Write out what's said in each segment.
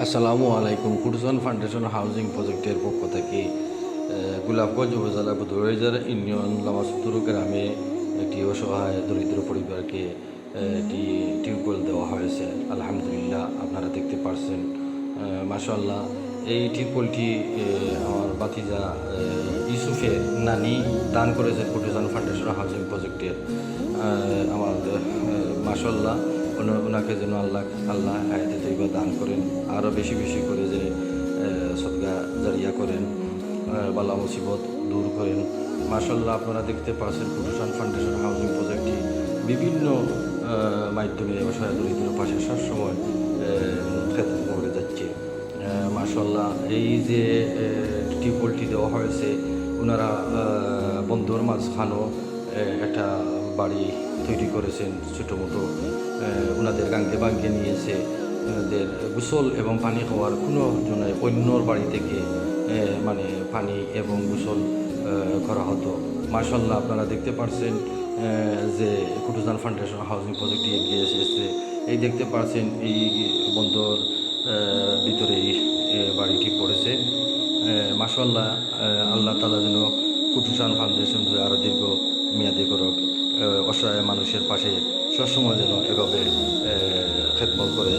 আসসালামু আলাইকুম। কুটুসান foundation housing প্রজেক্টের পক্ষ থেকে গোলাপগঞ্জ উপজেলা বুধবাজার ইউনিয়ন লামাসুতুরু গ্রামে একটি অসহায় দরিদ্র পরিবারকে একটি টিউবওয়েল দেওয়া হয়েছে। আলহামদুলিল্লাহ, আপনারা দেখতে পারছেন। মাশাআল্লাহ, এই টিউবওয়েলটি আমার বাতিজা ইউসুফের নানি দান করেছেন কুটুসান ফাউন্ডেশন হাউজিং প্রজেক্টের। আমার মাশাআল্লাহ, ওনাকে যেন আল্লাহ হায়াতে তৈবা দান করেন, আরও বেশি বেশি করে যে সদকা জারিয়া করেন, বালা মুসিবত দূর করেন। মাশাআল্লাহ, আপনারা দেখতে পাচ্ছেন কুটুসান ফাউন্ডেশন হাউজিং প্রজেক্টটি বিভিন্ন মাধ্যমে অসহায় দরিদ্র পাশে সবসময় খেতে করে যাচ্ছে। মাশাআল্লাহ, এই যে টিউবওয়েলটি দেওয়া হয়েছে, ওনারা বন্ধুর মাঝখানেও একটা বাড়ি তৈরি করেছেন ছোটো মোটো। ওনাদের গাঙ্গে বাঙ্গে নিয়েছে। ওনাদের গোসল এবং পানি খাওয়ার কোনো জন্য অন্যর বাড়ি থেকে মানে পানি এবং গোসল করা হতো। মাশাআল্লাহ, আপনারা দেখতে পাচ্ছেন যে কুটুসান ফাউন্ডেশন হাউজিং প্রজেক্টটি এগিয়ে এসেছে। এই দেখতে পাচ্ছেন এই বন্দর ভিতরেই বাড়িটি পড়েছে। মাশাআল্লাহ, আল্লাহ তাআলা যেন কুটুসান ফাউন্ডেশন আরও দীর্ঘ মেয়াদি করক, অসহায় মানুষের পাশে সবসময় যেন এভাবে খেদমত করে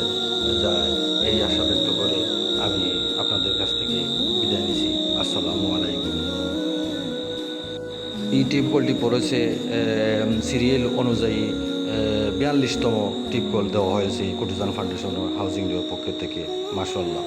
যায়, এই আশা ব্যক্ত করে আমি আপনাদের কাছ থেকে বিদায় নিছি। আসসালামু আলাইকুম। এই টিউবওয়েলটি পড়েছে সিরিয়াল অনুযায়ী 42তম টিউবওয়েল দেওয়া হয়েছে কুটুসান ফাউন্ডেশন হাউজিং পক্ষ থেকে। মাশাআল্লাহ।